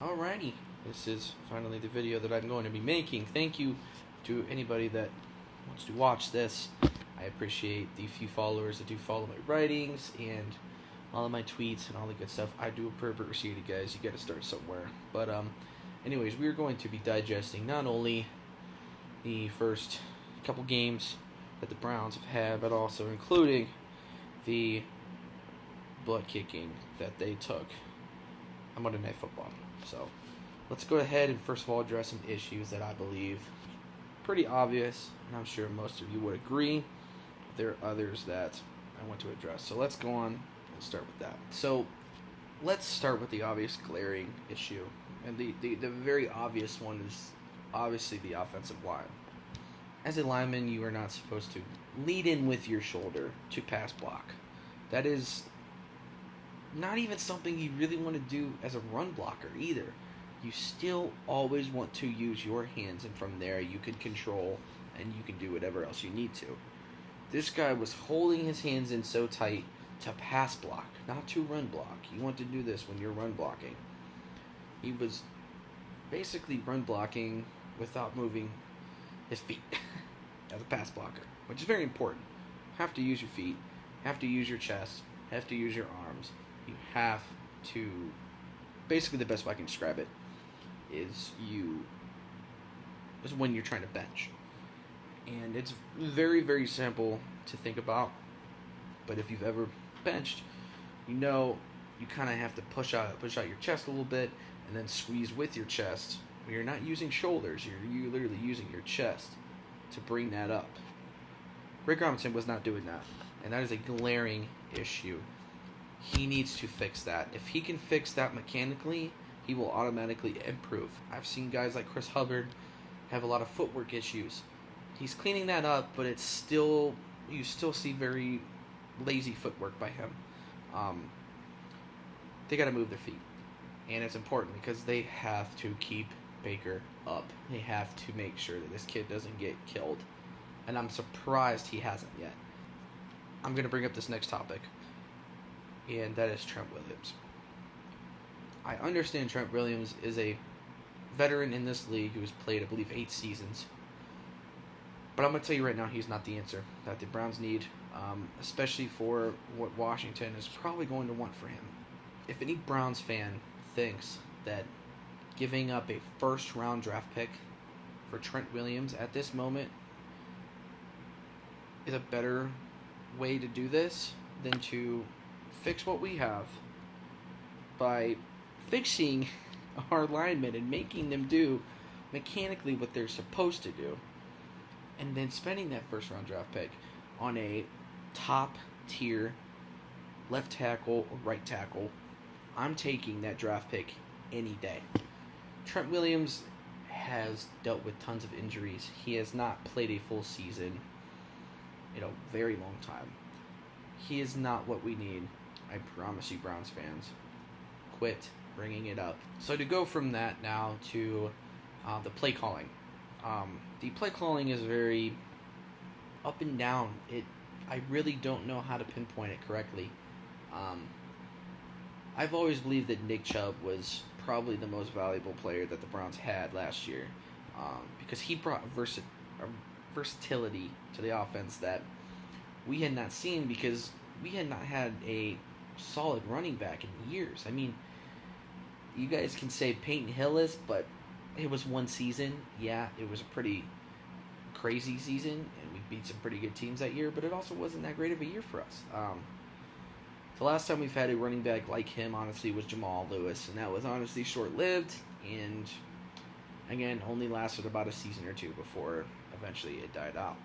Alrighty, this is finally the video that I'm going to be making. Thank you to anybody that wants to watch this. I appreciate the few followers that do follow my writings and all of my tweets and all the good stuff. I do appreciate it, guys. You got to start somewhere. But anyways, we're going to be digesting not only the first couple games that the Browns have had, but also including the butt kicking that they took on Monday Night Football. So let's go ahead and first of all address some issues that I believe pretty obvious, and I'm sure most of you would agree. There are others that I want to address. So let's go on and start with that. So let's start with the obvious glaring issue. And the very obvious one is obviously the offensive line. As a lineman, you are not supposed to lead in with your shoulder to pass block. That is not even something you really want to do as a run blocker either. You still always want to use your hands, and from there you can control and you can do whatever else you need to. This guy was holding his hands in so tight to pass block, not to run block. You want to do this when you're run blocking. He was basically run blocking without moving his feet as a pass blocker, which is very important. Have to use your feet, have to use your chest, have to use your arms. You have to, basically the best way I can describe it is when you're trying to bench. And it's very, very simple to think about, but if you've ever benched, you know you kind of have to push out your chest a little bit and then squeeze with your chest. When you're not using shoulders, you're literally using your chest to bring that up. Greg Robinson was not doing that, and that is a glaring issue. He needs to fix that. If he can fix that mechanically, he will automatically improve. I've seen guys like Chris Hubbard have a lot of footwork issues. He's cleaning that up, but it's still, you still see very lazy footwork by him. They got to move their feet, and it's important because they have to keep Baker up. They have to make sure that this kid doesn't get killed, and I'm surprised he hasn't yet. I'm going to bring up this next topic, and that is Trent Williams. I understand Trent Williams is a veteran in this league who has played, I believe, 8 seasons. But I'm going to tell you right now, he's not the answer that the Browns need, especially for what Washington is probably going to want for him. If any Browns fan thinks that giving up a first-round draft pick for Trent Williams at this moment is a better way to do this than to fix what we have by fixing our linemen and making them do mechanically what they're supposed to do, and then spending that first round draft pick on a top tier left tackle or right tackle, I'm taking that draft pick any day. Trent Williams has dealt with tons of injuries. He has not played a full season in a very long time. He is not what we need. I promise you, Browns fans. Quit bringing it up. So to go from that now to the play calling. The play calling is very up and down. I really don't know how to pinpoint it correctly. I've always believed that Nick Chubb was probably the most valuable player that the Browns had last year, because he brought versatility to the offense that we had not seen, because we had not had a solid running back in years. I mean, you guys can say Peyton Hillis, but it was one season. Yeah, it was a pretty crazy season, and we beat some pretty good teams that year, but it also wasn't that great of a year for us. The last time we've had a running back like him, honestly, was Jamal Lewis, and that was honestly short-lived, and again, only lasted about a season or two before eventually it died out.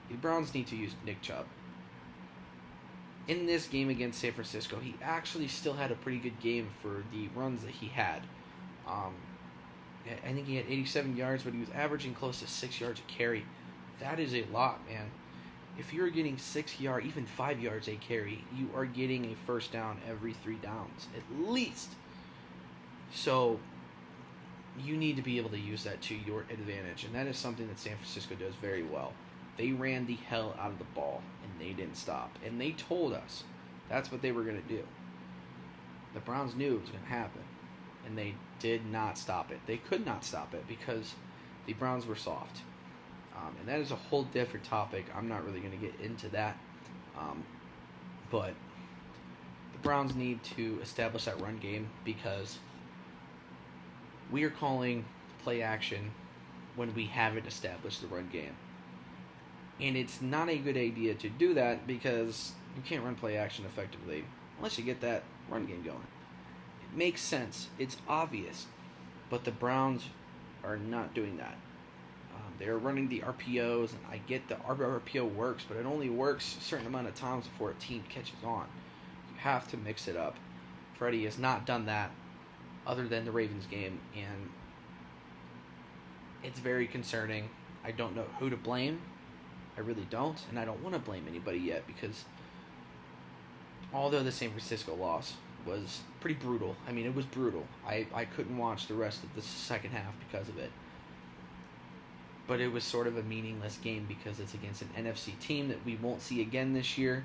The Browns need to use Nick Chubb. In this game against San Francisco, he actually still had a pretty good game for the runs that he had. I think he had 87 yards, but he was averaging close to 6 yards a carry. That is a lot, man. If you're getting 6 yards, even 5 yards a carry, you are getting a first down every 3 downs, at least. So you need to be able to use that to your advantage, and that is something that San Francisco does very well. They ran the hell out of the ball, and they didn't stop. And they told us that's what they were going to do. The Browns knew it was going to happen, and they did not stop it. They could not stop it because the Browns were soft. And that is a whole different topic. I'm not really going to get into that. But the Browns need to establish that run game because we are calling play action when we haven't established the run game. And it's not a good idea to do that because you can't run play action effectively unless you get that run game going. It makes sense. It's obvious. But the Browns are not doing that. They're running the RPOs, and I get the RPO works, but it only works a certain amount of times before a team catches on. You have to mix it up. Freddie has not done that other than the Ravens game, and it's very concerning. I don't know who to blame. I really don't, and I don't want to blame anybody yet because although the San Francisco loss was pretty brutal, I mean, it was brutal. I couldn't watch the rest of the second half because of it. But it was sort of a meaningless game because it's against an NFC team that we won't see again this year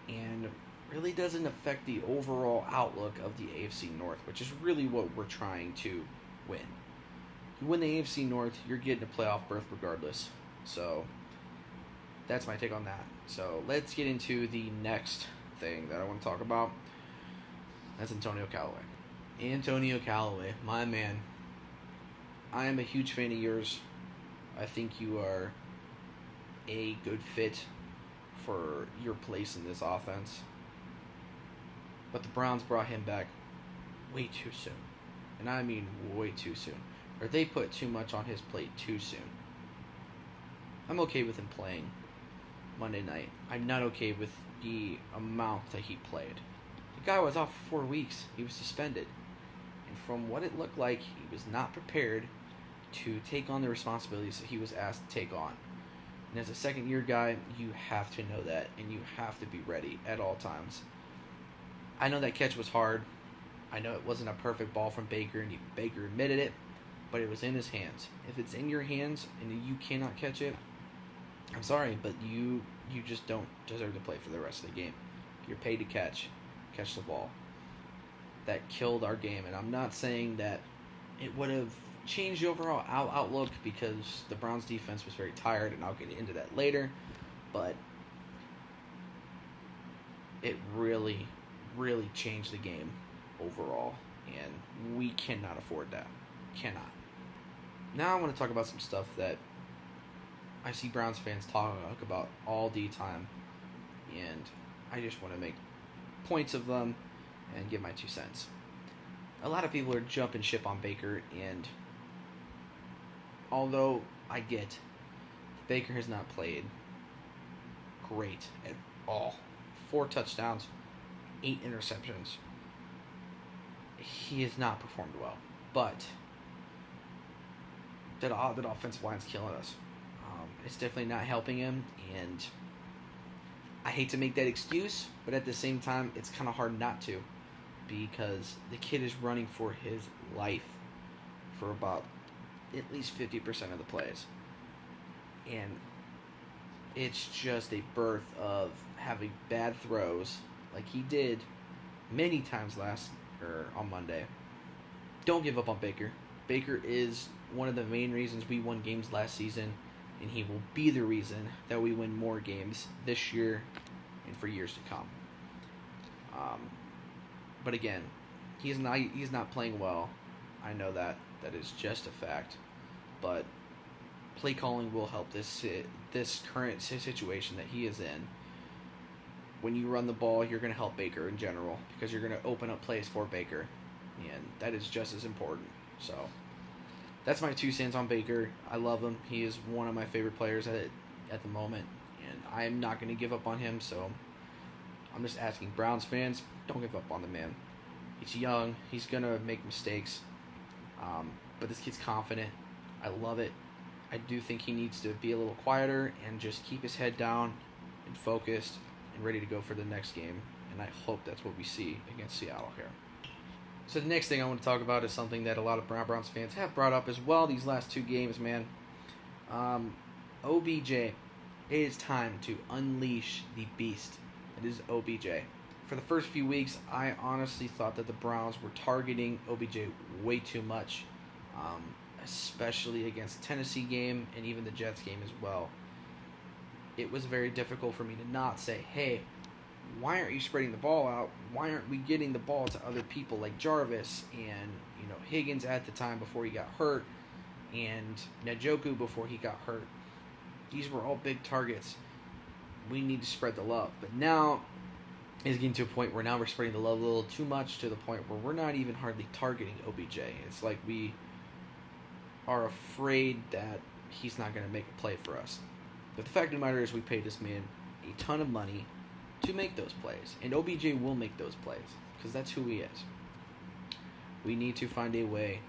and really doesn't affect the overall outlook of the AFC North, which is really what we're trying to win. You win the AFC North, you're getting a playoff berth regardless. So that's my take on that. So let's get into the next thing that I want to talk about. That's Antonio Callaway. Antonio Callaway, my man. I am a huge fan of yours. I think you are a good fit for your place in this offense. But the Browns brought him back way too soon. And I mean way too soon. Or they put too much on his plate too soon. I'm okay with him playing Monday night. I'm not okay with the amount that he played. The guy was off for 4 weeks. He was suspended. And from what it looked like, he was not prepared to take on the responsibilities that he was asked to take on. And as a second-year guy, you have to know that, and you have to be ready at all times. I know that catch was hard. I know it wasn't a perfect ball from Baker, and Baker admitted it, but it was in his hands. If it's in your hands and you cannot catch it, I'm sorry, but you just don't deserve to play for the rest of the game. You're paid to catch the ball. That killed our game, and I'm not saying that it would have changed the overall outlook because the Browns defense was very tired, and I'll get into that later, but it really, really changed the game overall, and we cannot afford that. Cannot. Now I want to talk about some stuff that I see Browns fans talk about all the time, and I just want to make points of them and give my 2 cents. A lot of people are jumping ship on Baker, and although I get Baker has not played great at all. 4 touchdowns, 8 interceptions. He has not performed well. But that offensive line's killing us. It's definitely not helping him, and I hate to make that excuse, but at the same time, it's kind of hard not to because the kid is running for his life for about at least 50% of the plays. And it's just a birth of having bad throws like he did many times on Monday. Don't give up on Baker. Baker is one of the main reasons we won games last season, and he will be the reason that we win more games this year and for years to come. But again, he's not playing well. I know that is just a fact, but play calling will help this current situation that he is in. When you run the ball, you're going to help Baker in general because you're going to open up plays for Baker, and that is just as important. So that's my 2 cents on Baker. I love him. He is one of my favorite players at the moment, and I'm not going to give up on him. So I'm just asking Browns fans, don't give up on the man. He's young. He's going to make mistakes, but this kid's confident. I love it. I do think he needs to be a little quieter and just keep his head down and focused and ready to go for the next game. And I hope that's what we see against Seattle here. So the next thing I want to talk about is something that a lot of Browns fans have brought up as well these last 2 games, man. OBJ. It is time to unleash the beast. It is OBJ. for the first few weeks, I honestly thought that the Browns were targeting OBJ way too much, especially against the Tennessee game and even the Jets game as well. It was very difficult for me to not say, hey, why aren't you spreading the ball out? Why aren't we getting the ball to other people like Jarvis and Higgins at the time before he got hurt, and Njoku before he got hurt? These were all big targets. We need to spread the love. But now it's getting to a point where now we're spreading the love a little too much, to the point where we're not even hardly targeting OBJ. It's like we are afraid that he's not going to make a play for us. But the fact of the matter is, we paid this man a ton of money to make those plays. And OBJ will make those plays, because that's who he is. We need to find a way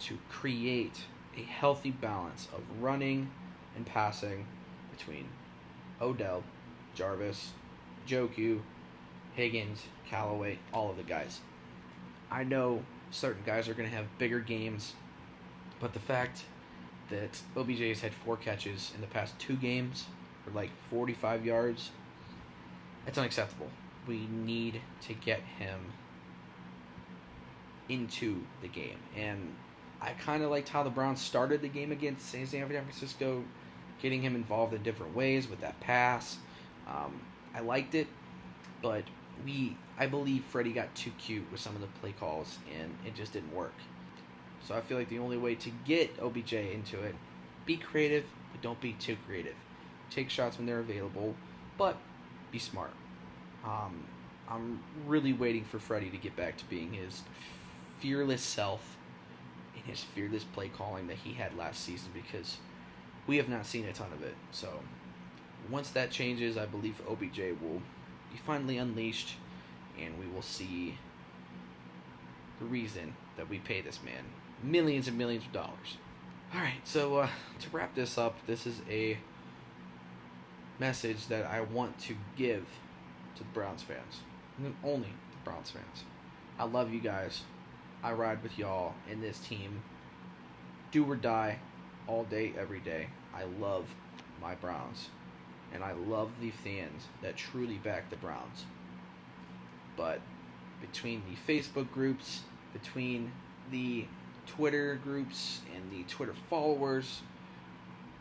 to create a healthy balance of running and passing between Odell, Jarvis, Njoku, Higgins, Callaway, all of the guys. I know certain guys are going to have bigger games, but the fact that OBJ has had 4 catches in the past 2 games for like 45 yards, it's unacceptable. We need to get him into the game. And I kind of liked how the Browns started the game against San Francisco, getting him involved in different ways with that pass. I liked it, but I believe Freddie got too cute with some of the play calls, and it just didn't work. So I feel like the only way to get OBJ into it, be creative, but don't be too creative. Take shots when they're available, but be smart. I'm really waiting for Freddie to get back to being his fearless self and his fearless play calling that he had last season, because we have not seen a ton of it. So once that changes, I believe OBJ will be finally unleashed, and we will see the reason that we pay this man millions and millions of dollars. Alright, so to wrap this up, this is a message that I want to give to the Browns fans, and only the Browns fans. I love you guys. I ride with y'all in this team. Do or die, all day, every day. I love my Browns, and I love the fans that truly back the Browns. But between the Facebook groups, between the Twitter groups and the Twitter followers,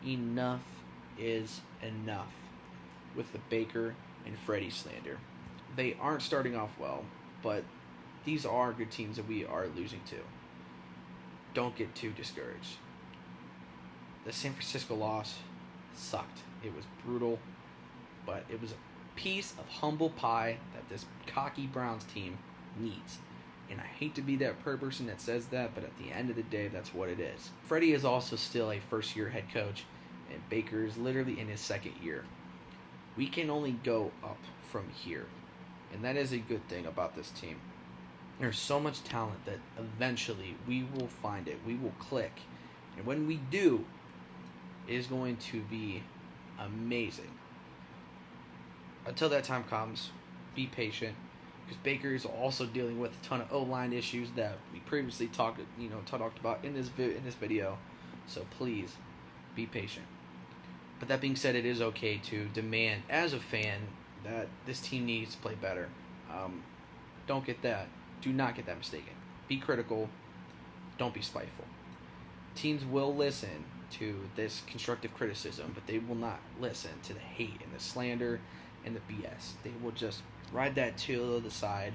enough is enough with the Baker and Freddie slander. They aren't starting off well, but these are good teams that we are losing to. Don't get too discouraged. The San Francisco loss sucked. It was brutal, but it was a piece of humble pie that this cocky Browns team needs. And I hate to be that person that says that, but at the end of the day, that's what it is. Freddie is also still a first-year head coach, and Baker is literally in his second year. We can only go up from here, and that is a good thing about this team. There's so much talent that eventually we will find it. We will click. And when we do, it is going to be amazing. Until that time comes, be patient, because Baker is also dealing with a ton of O-line issues that we previously talked about in this video. So please be patient. But that being said, it is okay to demand as a fan that this team needs to play better. Do not get that mistaken. Be critical. Don't be spiteful. Teams will listen to this constructive criticism, but they will not listen to the hate and the slander and the BS. They will just ride that to the side,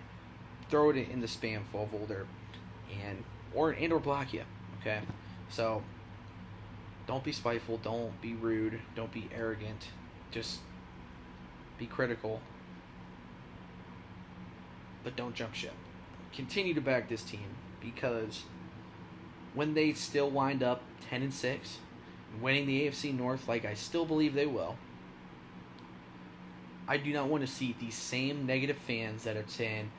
throw it in the spam folder, or block you. Okay, so don't be spiteful. Don't be rude. Don't be arrogant. Just be critical, but don't jump ship. Continue to back this team, because when they still wind up 10-6, winning the AFC North like I still believe they will, I do not want to see these same negative fans that are saying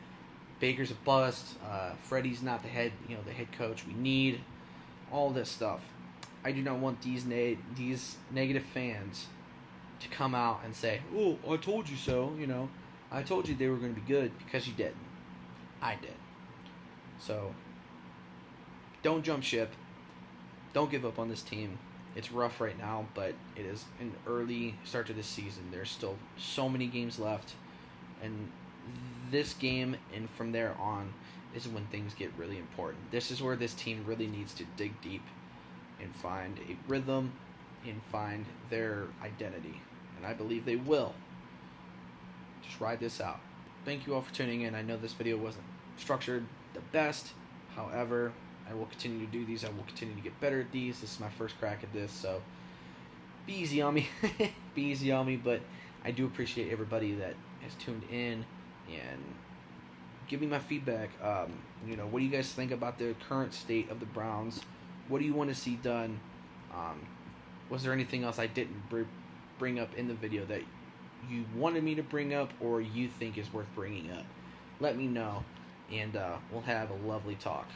Baker's a bust, Freddie's not the head coach we need, all this stuff. I do not want these negative fans to come out and say, "Oh, I told you so." I told you they were going to be good, because you didn't. I did. So don't jump ship. Don't give up on this team. It's rough right now, but it is an early start to this season. There's still so many games left, and this game and from there on is when things get really important. This is where this team really needs to dig deep and find a rhythm and find their identity. And I believe they will. Just ride this out. Thank you all for tuning in. I know this video wasn't structured the best. However, I will continue to do these. I will continue to get better at these. This is my first crack at this, so be easy on me. Be easy on me, but I do appreciate everybody that has tuned in and give me my feedback. What do you guys think about the current state of the Browns? What do you want to see done? Was there anything else I didn't bring up in the video that you wanted me to bring up or you think is worth bringing up? Let me know, and we'll have a lovely talk.